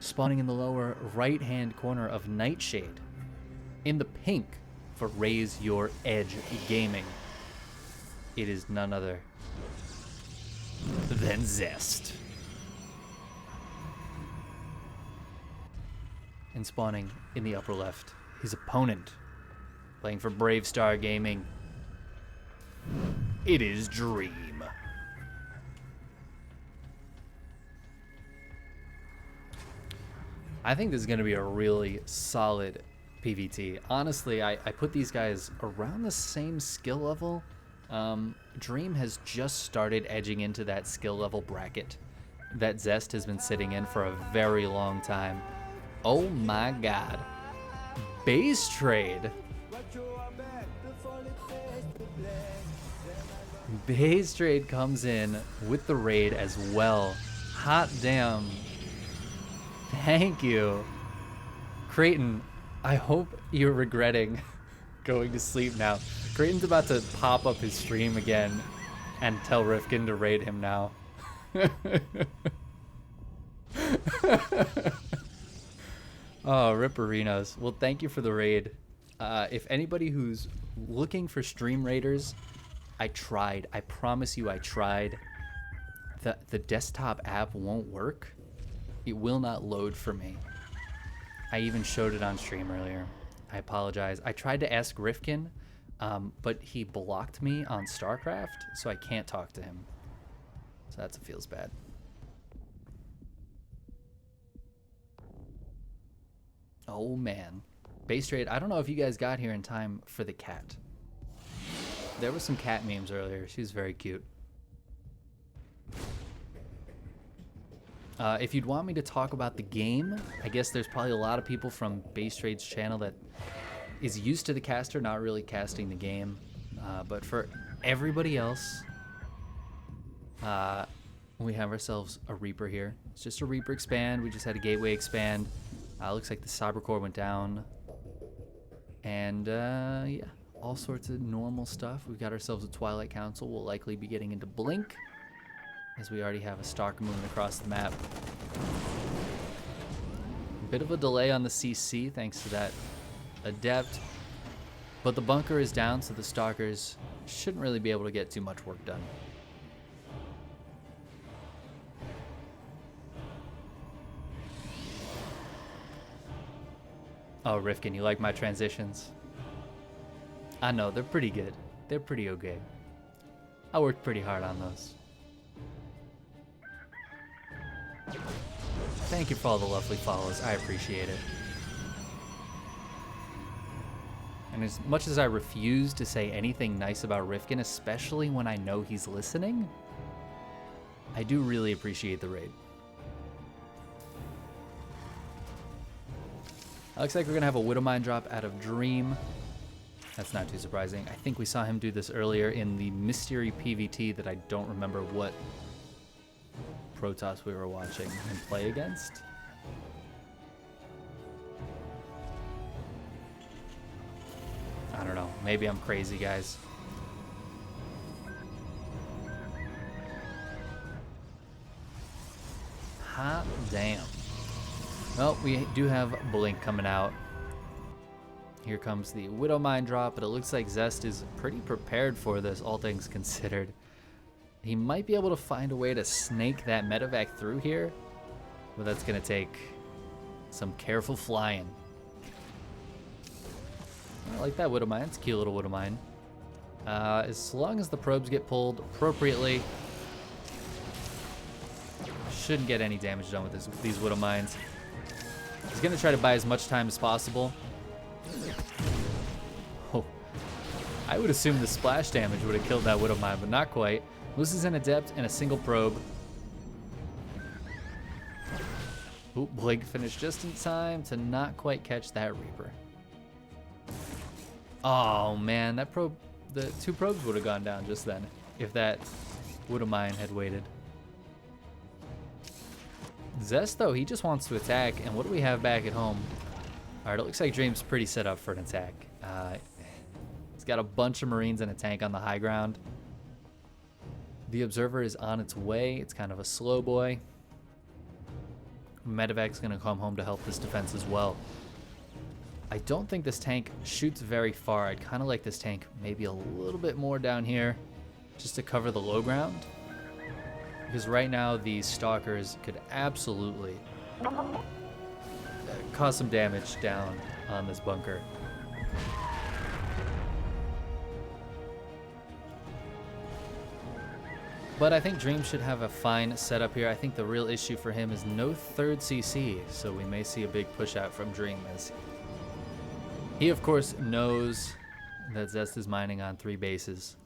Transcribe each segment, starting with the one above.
spawning in the lower right-hand corner of Nightshade. In the pink for Raise Your Edge Gaming, it is none other than Zest. And spawning in the upper left, his opponent, playing for Brave Star Gaming, it is Dream. I think this is going to be a really solid PvT. Honestly, I put these guys around the same skill level. Dream has just started edging into that skill level bracket that Zest has been sitting in for a very long time. Oh my god. Base trade. Base trade comes in with the raid as well. Hot damn. Thank you. Creighton, I hope you're regretting going to sleep now. Creighton's about to pop up his stream again and tell Rifkin to raid him now. Oh, Ripperinos. Well, thank you for the raid. If anybody who's looking for stream raiders, I tried. I promise you I tried. The desktop app won't work. It will not load for me. I even showed it on stream earlier. I apologize. I tried to ask Rifkin, but he blocked me on StarCraft, so I can't talk to him. So that feels bad. Oh man. Base trade, I don't know if you guys got here in time for the cat. There was some cat memes earlier. She was very cute. If you'd want me to talk about the game, I guess there's probably a lot of people from Base Trade's channel that is used to the caster, not really casting the game. But for everybody else, we have ourselves a Reaper here. It's just a Reaper expand. We just had a Gateway expand. Looks like the Cybercore went down. And yeah, all sorts of normal stuff. We've got ourselves a Twilight Council. We'll likely be getting into Blink, as we already have a Stark moving across the map. A bit of a delay on the CC thanks to that Adept, but the bunker is down, so the Stalkers shouldn't really be able to get too much work done. Oh, Rifkin, you like my transitions? I know, they're pretty good. They're pretty okay. I worked pretty hard on those. Thank you for all the lovely follows. I appreciate it. And as much as I refuse to say anything nice about Rifkin, especially when I know he's listening, I do really appreciate the raid. Looks like we're going to have a Widowmine drop out of Dream. That's not too surprising. I think we saw him do this earlier in the Mystery PvT that I don't remember what Protoss we were watching him play against. I don't know. Maybe I'm crazy, guys. Hot damn. Well, we do have Blink coming out. Here comes the Widowmine drop, but it looks like Zest is pretty prepared for this, all things considered. He might be able to find a way to snake that medevac through here, but that's going to take some careful flying. I like that Widowmine. It's a cute little Widowmine. As long as the probes get pulled appropriately, shouldn't get any damage done with these Widowmines. He's going to try to buy as much time as possible. Oh, I would assume the splash damage would have killed that Widowmine, but not quite. Loses an Adept and a single probe. Ooh, Blink finished just in time to not quite catch that Reaper. Oh man, that probe, the two probes would have gone down just then if that Widowmine had waited. Zest, though, he just wants to attack, and what do we have back at home? Alright, it looks like Dream's pretty set up for an attack. He's got a bunch of Marines and a tank on the high ground. The Observer is on its way. It's kind of a slow boy. Medevac's going to come home to help this defense as well. I don't think this tank shoots very far. I'd kind of like this tank maybe a little bit more down here just to cover the low ground. Because right now these stalkers could absolutely cause some damage down on this bunker. But I think Dream should have a fine setup here. I think the real issue for him is no third CC, so we may see a big push out from Dream as he, of course, knows that Zest is mining on 3 bases.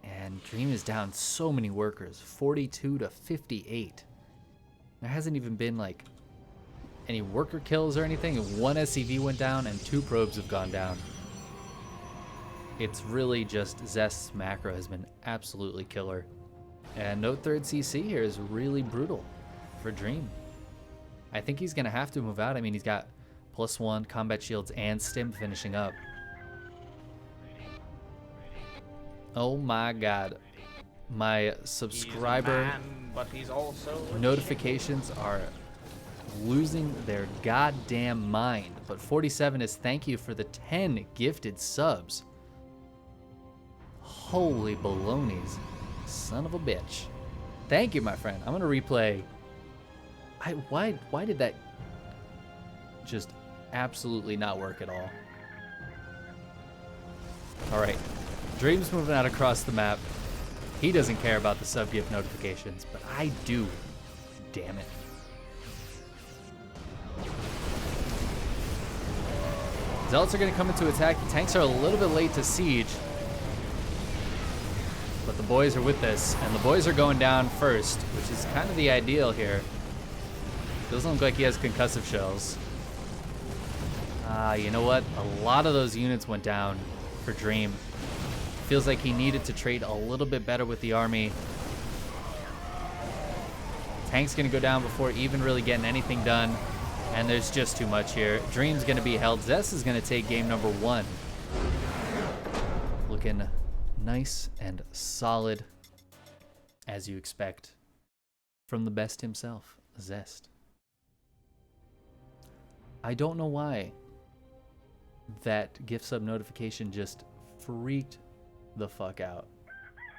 And Dream is down so many workers, 42 to 58. There hasn't even been like any worker kills or anything. 1 SCV went down and 2 probes have gone down. It's really just Zest's macro has been absolutely killer. And no third CC here is really brutal for Dream. I think he's going to have to move out. I mean, he's got +1 combat shields and stim finishing up. Oh my god. My subscriber notifications are losing their goddamn mind. But 47 is thank you for the 10 gifted subs. Holy balonies. Son of a bitch. Thank you, my friend. I'm gonna replay. Why did that just absolutely not work at all? Alright. Dream's moving out across the map. He doesn't care about the sub gift notifications, but I do. Damn it. Zealots are gonna come into attack. The tanks are a little bit late to siege. But the boys are with this, and the boys are going down first, which is kind of the ideal here. Doesn't look like he has concussive shells. You know what? A lot of those units went down for Dream. Feels like he needed to trade a little bit better with the army. Tank's gonna go down before even really getting anything done, and there's just too much here. Dream's gonna be held. Zest is gonna take game number 1. Looking nice and solid, as you expect, from the best himself, Zest. I don't know why that gift sub notification just freaked the fuck out.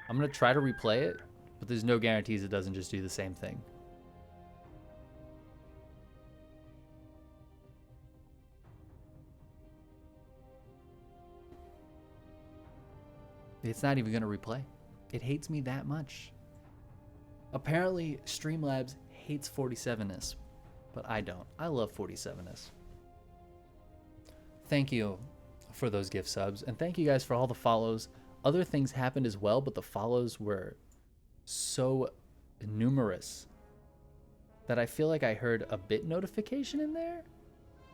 I'm gonna try to replay it, but there's no guarantees it doesn't just do the same thing. It's not even gonna replay. It hates me that much. Apparently, Streamlabs hates 47ness, but I don't. I love 47ness. Thank you for those gift subs, and thank you guys for all the follows. Other things happened as well, but the follows were so numerous that I feel like I heard a bit notification in there.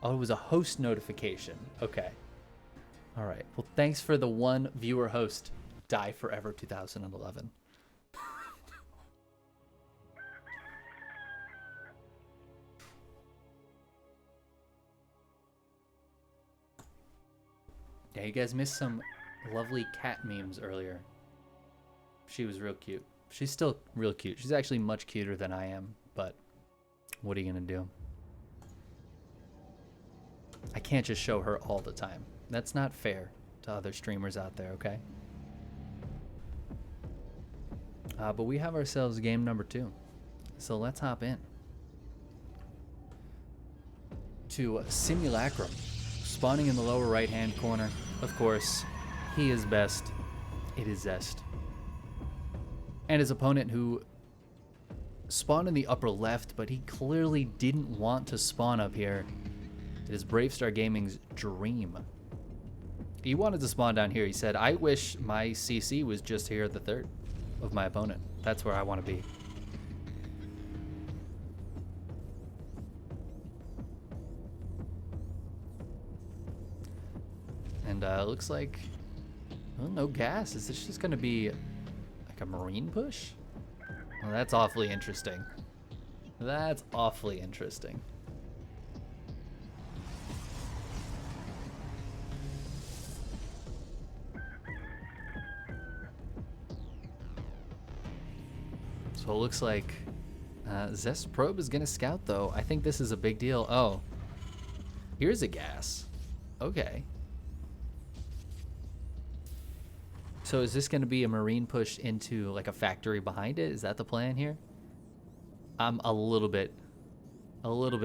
Oh, it was a host notification. Okay. All right. Well, thanks for the 1 viewer host. Die Forever 2011. Yeah, you guys missed some lovely cat memes earlier. She was real cute. She's still real cute. She's actually much cuter than I am, but what are you gonna do? I can't just show her all the time. That's not fair to other streamers out there, okay? But we have ourselves game number 2. So let's hop in to Simulacrum, spawning in the lower right-hand corner. Of course, he is best. It is Zest. And his opponent, who spawned in the upper left, but he clearly didn't want to spawn up here. It is Bravestar Gaming's Dream. He wanted to spawn down here. He said, I wish my CC was just here at the 3rd of my opponent. That's where I want to be. And looks like, well, no gas. Is this just going to be like a marine push? Well, that's awfully interesting. That's awfully interesting. So it looks like Zest probe is gonna scout though. I think this is a big deal. Oh, here's a gas. Okay. So is this gonna be a marine push into like a factory behind it? Is that the plan here? I'm a little bit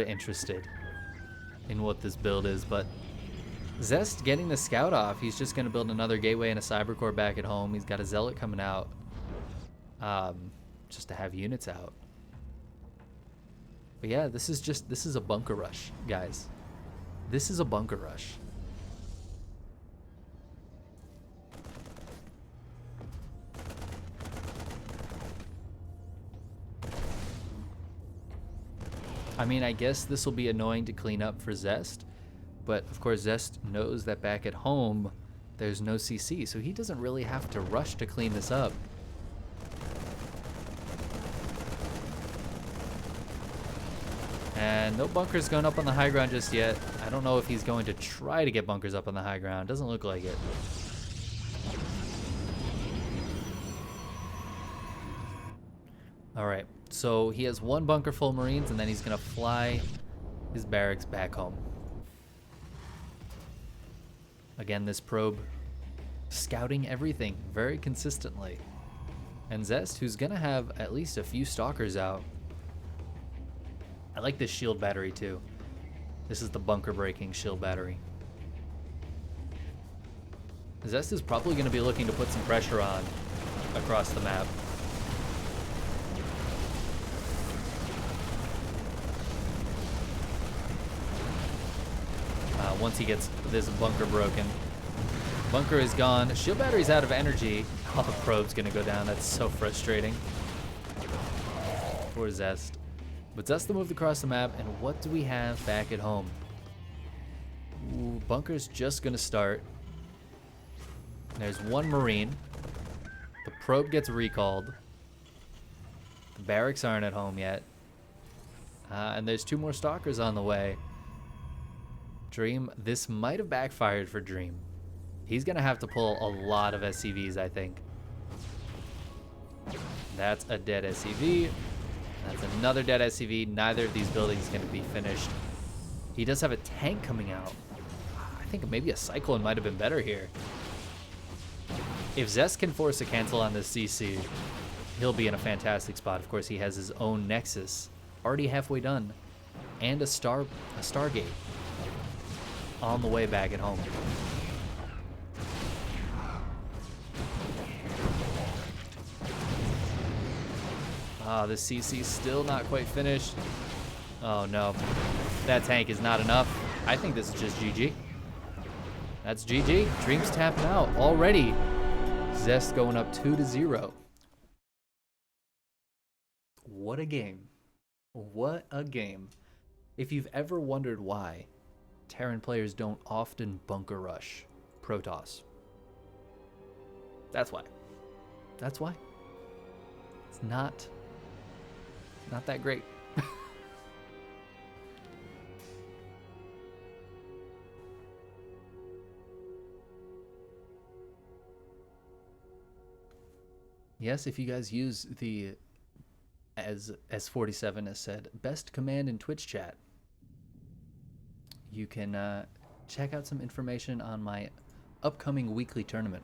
interested in what this build is, but Zest getting the scout off. He's just gonna build another gateway and a cybercore back at home. He's got a zealot coming out, just to have units out. But yeah, this is a bunker rush, guys. This is a bunker rush. I mean, I guess this will be annoying to clean up for Zest, but of course Zest knows that back at home there's no CC, so he doesn't really have to rush to clean this up. And no bunkers going up on the high ground just yet. I don't know if he's going to try to get bunkers up on the high ground. Doesn't look like it. All right, so he has one bunker full of Marines, and then he's gonna fly his barracks back home. Again, this probe scouting everything very consistently. And Zest, who's gonna have at least a few stalkers out. I like this shield battery too. This is the bunker breaking shield battery. Zest is probably going to be looking to put some pressure on across the map. Once he gets this bunker broken. Bunker is gone. Shield battery's out of energy. Oh, the probe's going to go down. That's so frustrating. Poor Zest. But Zest moved across the map, and what do we have back at home? Ooh, bunker's just gonna start. There's one Marine. The probe gets recalled. The barracks aren't at home yet. And there's two more stalkers on the way. Dream, this might have backfired for Dream. He's gonna have to pull a lot of SCVs, I think. That's a dead SCV. That's another dead SCV. Neither of these buildings can be finished. He does have a tank coming out. I think maybe a Cyclone might have been better here. If Zest can force a cancel on this CC, he'll be in a fantastic spot. Of course, he has his own Nexus already halfway done, and a Stargate on the way back at home. The CC's still not quite finished. Oh no, that tank is not enough. I think this is just GG. That's GG. Dream's tapping out already. Zest going up 2-0. What a game. What a game. If you've ever wondered why Terran players don't often bunker rush Protoss, that's why. That's why. It's not that great. Yes, if you guys use the, as S47 has said, best command in Twitch chat, you can check out some information on my upcoming weekly tournament.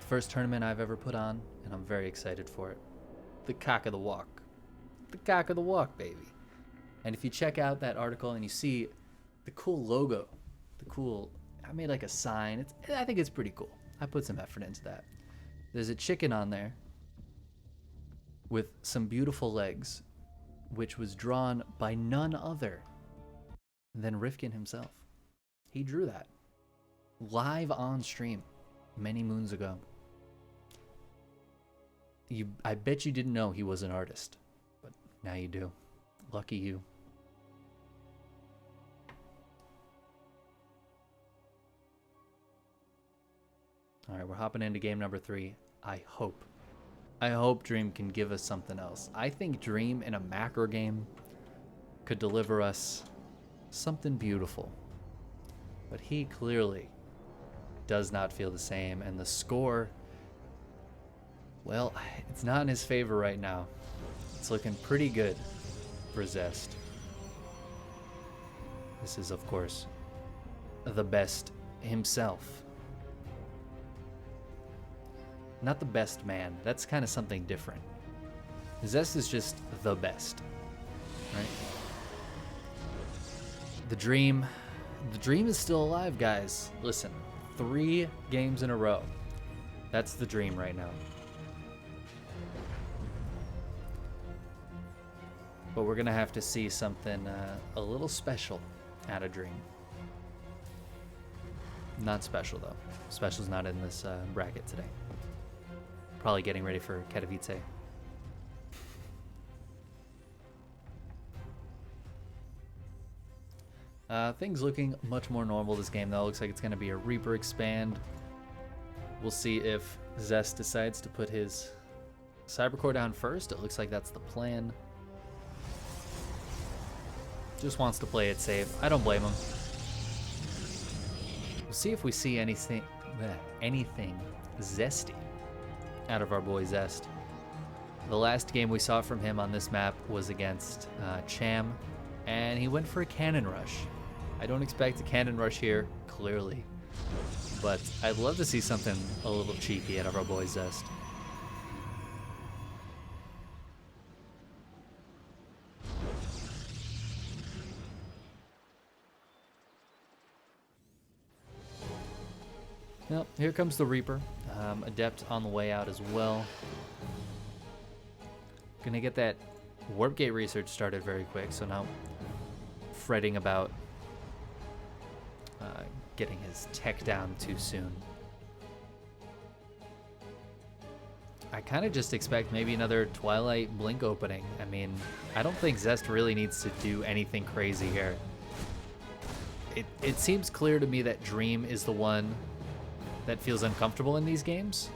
The first tournament I've ever put on, and I'm very excited for it. The Cock of the Walk. The Cock of the Walk, baby. And if you check out that article and you see the cool logo, I made like a sign. I think it's pretty cool. I put some effort into that. There's a chicken on there with some beautiful legs, which was drawn by none other than Rifkin himself. He drew that live on stream many moons ago. I bet you didn't know he was an artist, but now you do. Lucky you. All right, we're hopping into game number 3. I hope Dream can give us something else. I think Dream in a macro game could deliver us something beautiful, but he clearly does not feel the same, and the score, well, it's not in his favor right now. It's looking pretty good for Zest. This is, of course, the best himself. Not the best man. That's kind of something different. Zest is just the best, right? The dream is still alive, guys. Listen, 3 games in a row. That's the dream right now. But we're gonna have to see something a little special out of Dream. Not special though. Special's not in this bracket today. Probably getting ready for Katowice. Things looking much more normal this game though. Looks like it's gonna be a Reaper expand. We'll see if Zest decides to put his Cybercore down first. It looks like that's the plan. Just wants to play it safe. I don't blame him. We'll see if we see anything zesty out of our boy Zest. The last game we saw from him on this map was against Cham, and he went for a cannon rush. I don't expect a cannon rush here, clearly, but I'd love to see something a little cheeky out of our boy Zest. Well, here comes the Reaper. Adept on the way out as well. Gonna get that warp gate research started very quick, so now fretting about getting his tech down too soon. I kind of just expect maybe another Twilight Blink opening. I mean, I don't think Zest really needs to do anything crazy here. It seems clear to me that Dream is the one that feels uncomfortable in these games.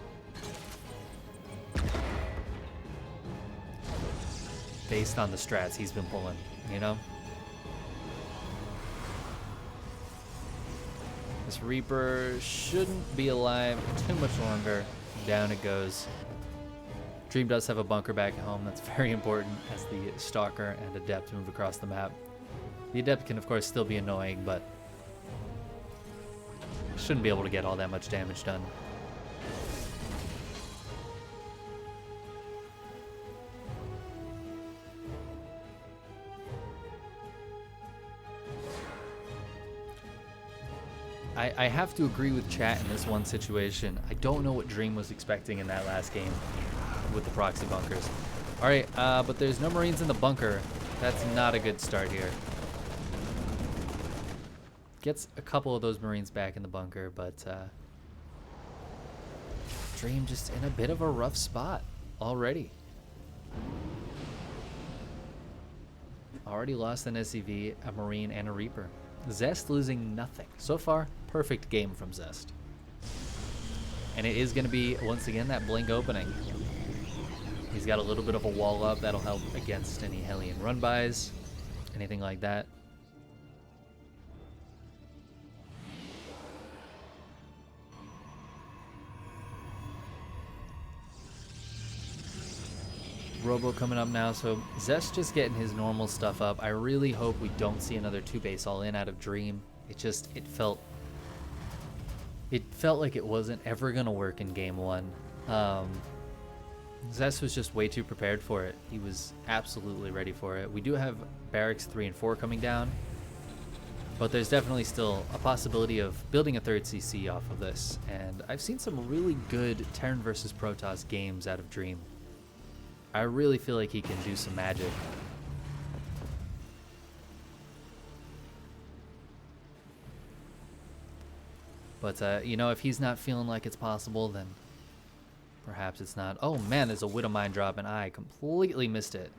Based on the strats he's been pulling, you know? This Reaper shouldn't be alive too much longer. Down it goes. Dream does have a bunker back at home. That's very important as the Stalker and Adept move across the map. The Adept can, of course, still be annoying, but shouldn't be able to get all that much damage done. I have to agree with chat in this one situation. I don't know what Dream was expecting in that last game with the proxy bunkers. All right, but there's no Marines in the bunker. That's not a good start here. Gets a couple of those Marines back in the bunker, but Dream just in a bit of a rough spot already. Already lost an SCV, a Marine, and a Reaper. Zest losing nothing. So far, perfect game from Zest. And it is going to be, once again, that Blink opening. He's got a little bit of a wall up. That'll help against any Hellion run-bys, anything like that. Robo coming up now, so Zest just getting his normal stuff up. I really hope we don't see another 2-base all-in out of Dream. It felt like it wasn't ever gonna work in game 1. Zest was just way too prepared for it. He was absolutely ready for it. We do have Barracks 3 and 4 coming down, but there's definitely still a possibility of building a 3rd CC off of this. And I've seen some really good Terran versus Protoss games out of Dream. I really feel like he can do some magic. But, you know, if he's not feeling like it's possible, then perhaps it's not. Oh, man, there's a Widow Mine drop, and I completely missed it.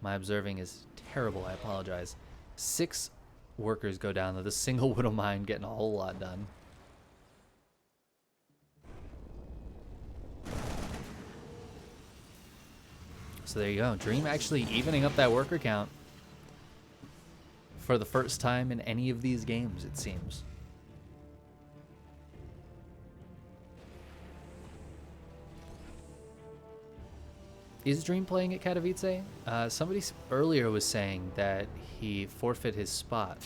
My observing is terrible. I apologize. 6 workers go down, though. This single Widow Mine getting a whole lot done. So there you go. Dream actually evening up that worker count for the first time in any of these games, it seems. Is Dream playing at Katowice? Somebody earlier was saying that he forfeit his spot.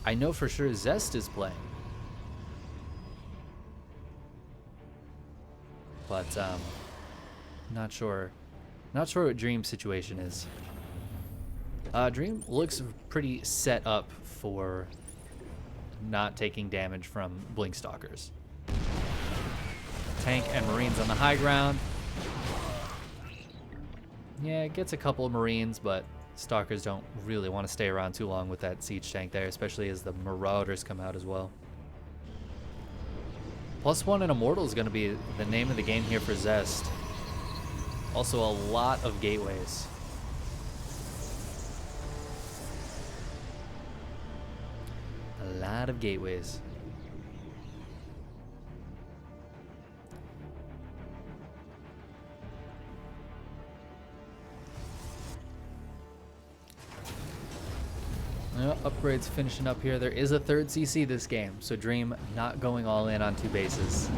I know for sure Zest is playing. But not sure what Dream's situation is. Dream looks pretty set up for not taking damage from Blink Stalkers. Tank and Marines on the high ground. Yeah, it gets a couple of Marines, but Stalkers don't really want to stay around too long with that siege tank there, especially as the Marauders come out as well. +1 and Immortal is going to be the name of the game here for Zest. Also a lot of gateways. A lot of gateways. Upgrades finishing up here. There is a third CC this game, so Dream not going all in on 2 bases.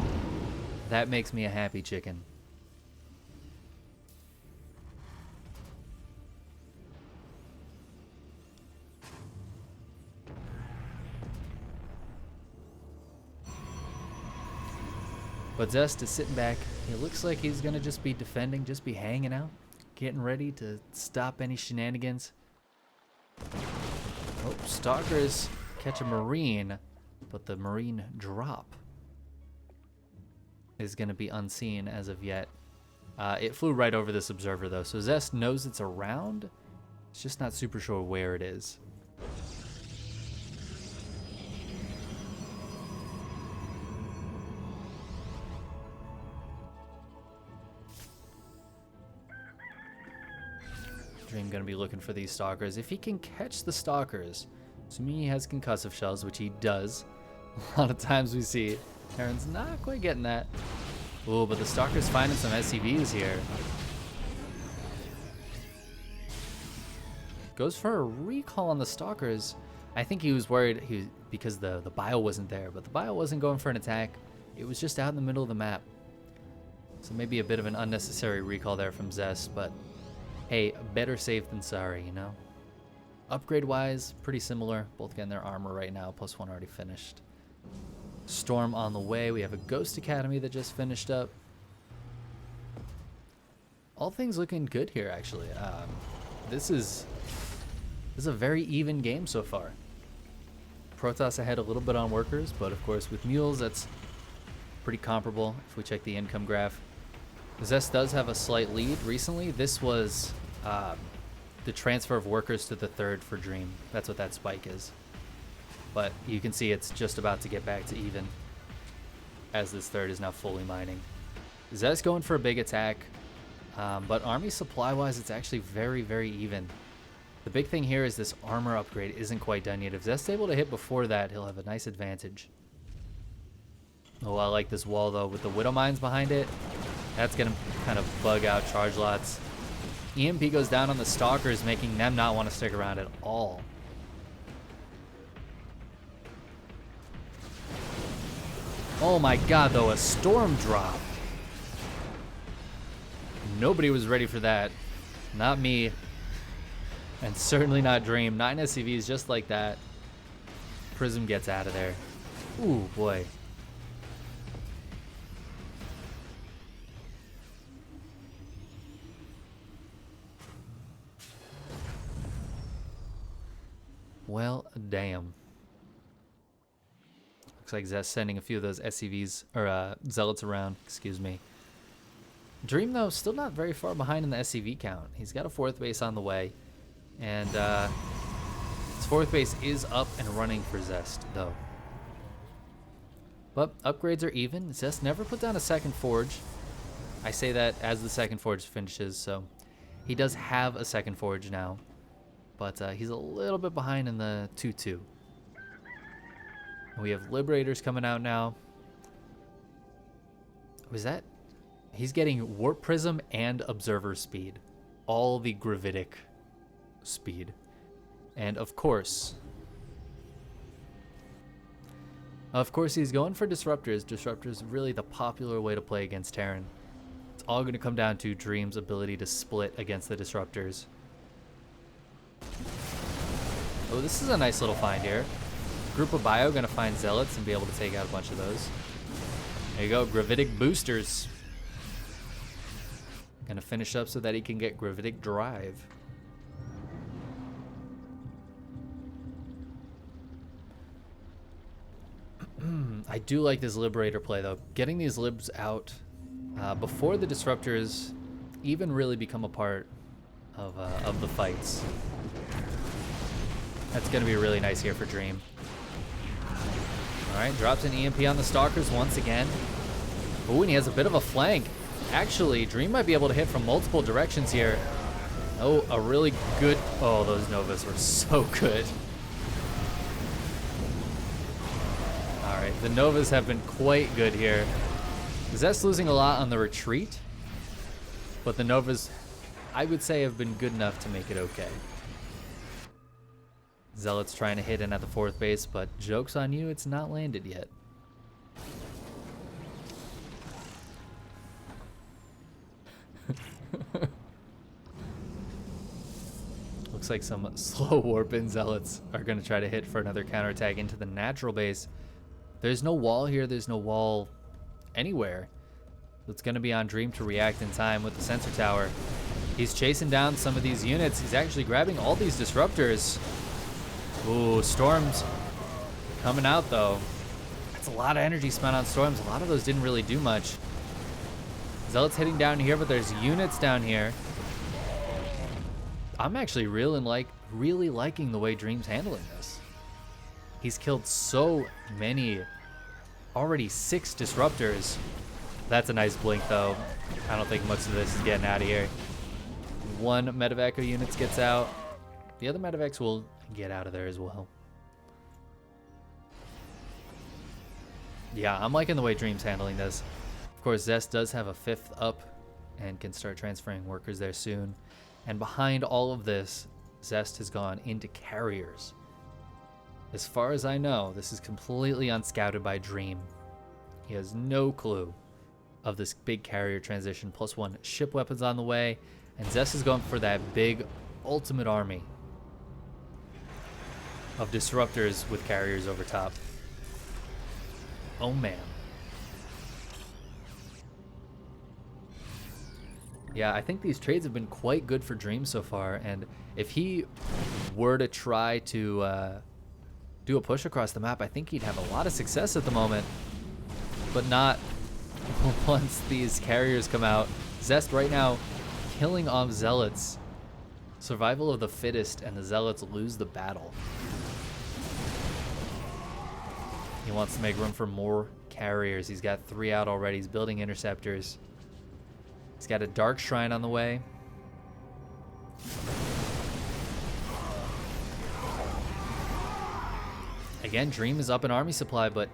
That makes me a happy chicken. But Zest is sitting back. It looks like he's going to just be defending, just be hanging out, getting ready to stop any shenanigans. Oh, Stalkers catch a Marine, but the Marine drop is going to be unseen as of yet. It flew right over this observer, though, so Zest knows it's around. It's just not super sure where it is. Dream gonna be looking for these Stalkers. If he can catch the Stalkers, assuming he has concussive shells, which he does. A lot of times we see Terran's not quite getting that. Oh, but the Stalker's finding some SCVs here. Goes for a recall on the Stalkers. I think he was worried because the bio wasn't there, but the bio wasn't going for an attack. It was just out in the middle of the map. So maybe a bit of an unnecessary recall there from Zest, but hey, better safe than sorry, you know? Upgrade-wise, pretty similar. Both getting their armor right now, +1 already finished. Storm on the way. We have a Ghost Academy that just finished up. All things looking good here, actually. This is a very even game so far. Protoss ahead a little bit on workers, but of course with mules, that's pretty comparable if we check the income graph. Zest does have a slight lead recently. This was the transfer of workers to the 3rd for Dream. That's what that spike is. But you can see it's just about to get back to even as this 3rd is now fully mining. Zest going for a big attack, but army supply-wise, it's actually very, very even. The big thing here is this armor upgrade isn't quite done yet. If Zest's able to hit before that, he'll have a nice advantage. Oh, I like this wall, though, with the Widow Mines behind it. That's going to kind of bug out charge lots. EMP goes down on the Stalkers, making them not want to stick around at all. Oh my god, though, a storm drop. Nobody was ready for that. Not me. And certainly not Dream. 9 SCVs just like that. Prism gets out of there. Ooh, boy. Well, damn. Looks like Zest sending a few of those SCVs, or Zealots around, excuse me. Dream, though, still not very far behind in the SCV count. He's got a 4th base on the way. And his 4th base is up and running for Zest, though. But upgrades are even. Zest never put down a 2nd forge. I say that as the 2nd forge finishes, so he does have a 2nd forge now. But he's a little bit behind in the 2-2. We have Liberators coming out now. Was that? He's getting Warp Prism and Observer speed. All the gravitic speed. And of course he's going for Disruptors. Disruptors really the popular way to play against Terran. It's all going to come down to Dream's ability to split against the disruptors. Oh, this is a nice little find here. Group of Bio going to find Zealots and be able to take out a bunch of those. There you go, Gravitic Boosters. Going to finish up so that he can get Gravitic Drive. I do like this Liberator play, though. Getting these Libs out before the Disruptors even really become a part of the fights. That's going to be really nice here for Dream. Alright, drops an EMP on the Stalkers once again. Ooh, and he has a bit of a flank. Actually, Dream might be able to hit from multiple directions here. Oh, a really good... Oh, those Novas were so good. Alright, the Novas have been quite good here. Zest losing a lot on the retreat, but the Novas, I would say, have been good enough to make it okay. Zealot's trying to hit in at the 4th base, but joke's on you, it's not landed yet. Looks like some slow warp-in Zealots are going to try to hit for another counterattack into the natural base. There's no wall here. There's no wall anywhere. It's going to be on Dream to react in time with the sensor tower. He's chasing down some of these units. He's actually grabbing all these disruptors. Ooh, Storms coming out, though. That's a lot of energy spent on Storms. A lot of those didn't really do much. Zealots hitting down here, but there's units down here. I'm actually really liking the way Dream's handling this. He's killed so many, already 6 disruptors. That's a nice blink, though. I don't think much of this is getting out of here. 1 Medevac unit gets out. The other Medevacs will get out of there as well. Yeah, I'm liking the way Dream's handling this. Of course, Zest does have a 5th up and can start transferring workers there soon. And behind all of this, Zest has gone into carriers. As far as I know, this is completely unscouted by Dream. He has no clue of this big carrier transition. +1 ship weapons on the way, and Zest is going for that big ultimate army of disruptors with carriers over top. Oh man. Yeah, I think these trades have been quite good for Dream so far, and if he were to try to do a push across the map, I think he'd have a lot of success at the moment, but not once these carriers come out. Zest right now killing off Zealots. Survival of the fittest, and the Zealots lose the battle. He wants to make room for more carriers. He's got 3 out already. He's building interceptors. He's got a Dark Shrine on the way. Again, Dream is up in army supply, but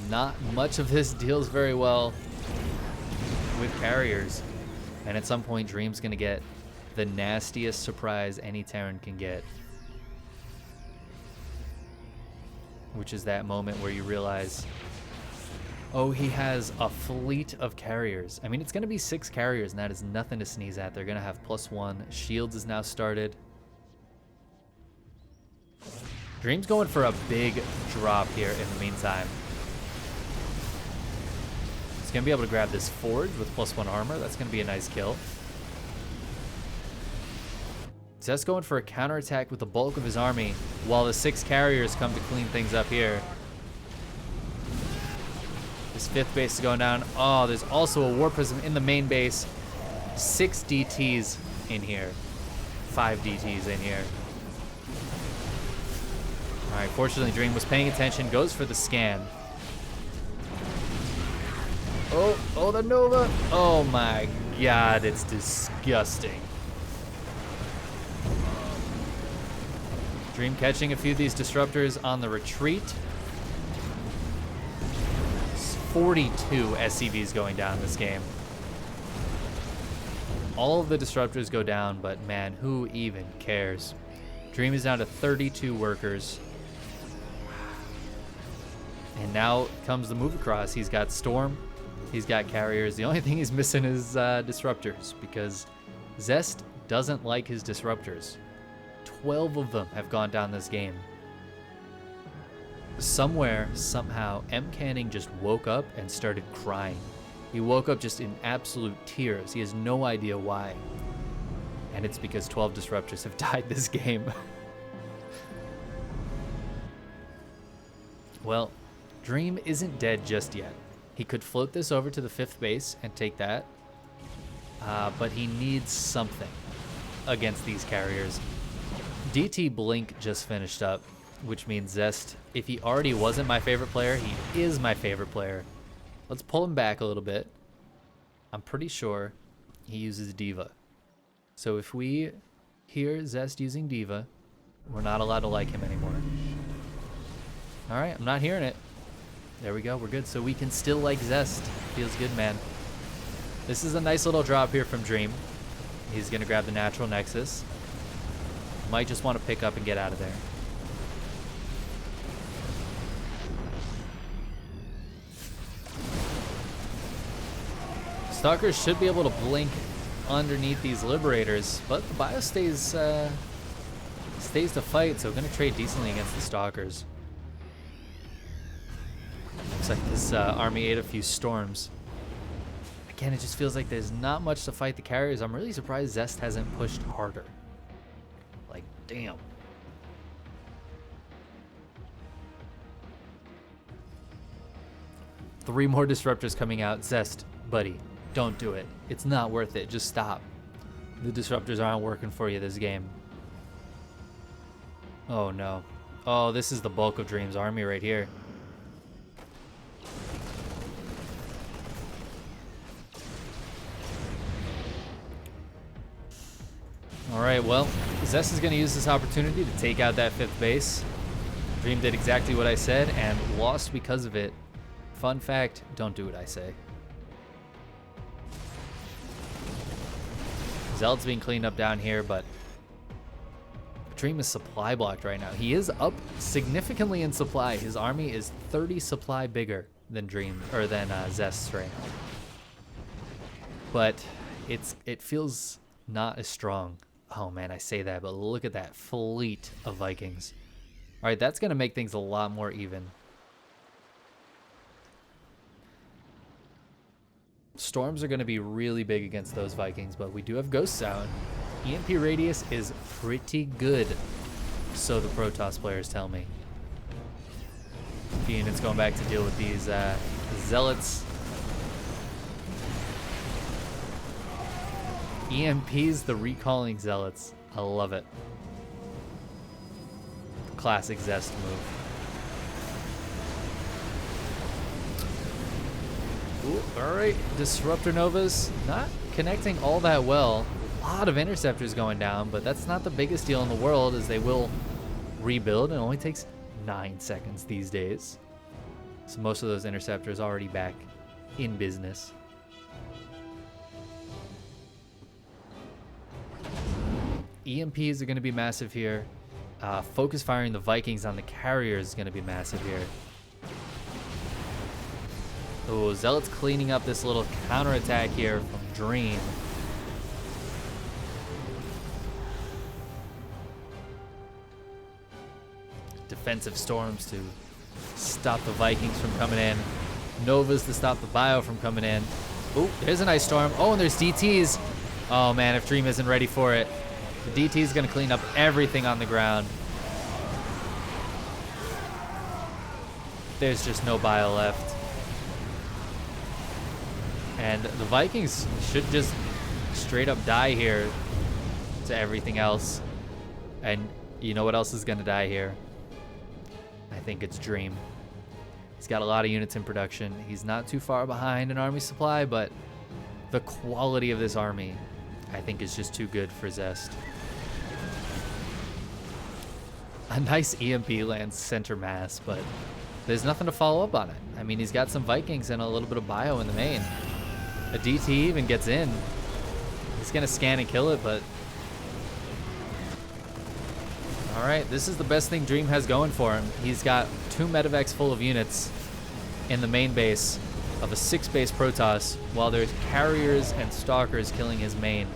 not much of this deals very well with carriers. And at some point, Dream's going to get the nastiest surprise any Terran can get, which is that moment where you realize, oh, he has a fleet of carriers. I mean, it's going to be 6 carriers, and that is nothing to sneeze at. They're going to have +1. Shields is now started. Dream's going for a big drop here in the meantime. He's going to be able to grab this Forge with +1 armor. That's going to be a nice kill. Zest going for a counterattack with the bulk of his army while the 6 carriers come to clean things up here. His 5th base is going down. Oh, there's also a War Prism in the main base. 6 DTs in here. 5 DTs in here. All right, fortunately, Dream was paying attention, goes for the scan. Oh, the Nova. Oh my God, it's disgusting. Dream catching a few of these disruptors on the retreat. 42 SCVs going down this game. All of the disruptors go down, but man, who even cares? Dream is down to 32 workers. And now comes the move across. He's got Storm He's got carriers. The only thing he's missing is disruptors, because Zest doesn't like his disruptors. 12 of them have gone down this game. Somewhere, somehow, M. Canning just woke up and started crying. He woke up just in absolute tears. He has no idea why. And it's because 12 disruptors have died this game. Well, Dream isn't dead just yet. He could float this over to the 5th base and take that. But he needs something against these carriers. DT Blink just finished up, which means Zest, if he already wasn't my favorite player, he is my favorite player. Let's pull him back a little bit. I'm pretty sure he uses Diva. So if we hear Zest using Diva, we're not allowed to like him anymore. All right, I'm not hearing it. There we go, we're good. So we can still like Zest. Feels good, man. This is a nice little drop here from Dream. He's gonna grab the natural Nexus. Might just want to pick up and get out of there. Stalkers should be able to blink underneath these Liberators, but the bio stays to fight, so we're going to trade decently against the Stalkers. Looks like this army ate a few storms. Again, it just feels like there's not much to fight the carriers. I'm really surprised Zest hasn't pushed harder. Like, damn. Three more disruptors coming out. Zest, buddy, don't do it. It's not worth it. Just stop. The disruptors aren't working for you this game. Oh no. Oh, this is the bulk of Dream's army right here. Alright, well, Zest is going to use this opportunity to take out that 5th base. Dream did exactly what I said and lost because of it. Fun fact, don't do what I say. Zealot's being cleaned up down here, but Dream is supply blocked right now. He is up significantly in supply. His army is 30 supply bigger than Zest's right now. But it feels not as strong. Oh man, I say that, but look at that fleet of Vikings. All right, that's gonna make things a lot more even. Storms are going to be really big against those Vikings, but we do have Ghosts out. EMP radius is pretty good, so the Protoss players tell me. The unit's going back to deal with these Zealots. EMP's the recalling Zealots. I love it. Classic Zest move. Ooh, all right, Disruptor Novas not connecting all that well. A lot of interceptors going down, but that's not the biggest deal in the world, as they will rebuild. It only takes 9 seconds these days. So most of those interceptors already back in business. EMPs are going to be massive here. Focus firing the Vikings on the carriers is going to be massive here. Oh, Zealot's cleaning up this little counterattack here from Dream. Defensive storms to stop the Vikings from coming in. Novas to stop the bio from coming in. Oh, there's a nice storm. Oh, and there's DTs. Oh man, if Dream isn't ready for it, the DT is going to clean up everything on the ground. There's just no bio left. And the Vikings should just straight up die here to everything else. And you know what else is going to die here? I think it's Dream. He's got a lot of units in production. He's not too far behind in army supply, but the quality of this army, I think, is just too good for Zest. A nice EMP lands center mass, but there's nothing to follow up on it. I mean, he's got some Vikings and a little bit of bio in the main. A DT even gets in. He's gonna scan and kill it, but all right, this is the best thing Dream has going for him. He's got 2 medevacs full of units in the main base. of a 6-base Protoss while there's carriers and stalkers killing his main.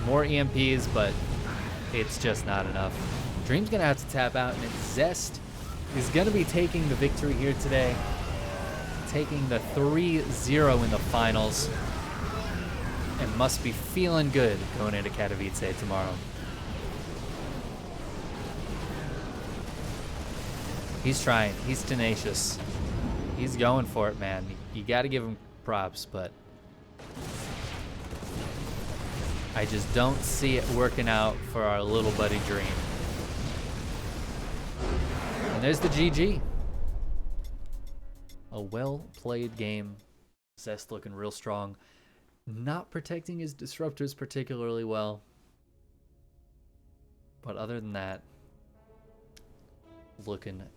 More EMPs, but it's just not enough. Dream's gonna have to tap out, and Zest is gonna be taking the victory here today, taking the 3-0 in the finals, and must be feeling good going into Katowice tomorrow. He's trying. He's tenacious. He's going for it, man. You got to give him props, but I just don't see it working out for our little buddy Dream. And there's the GG. A well-played game. Zest looking real strong. Not protecting his disruptors particularly well. But other than that, looking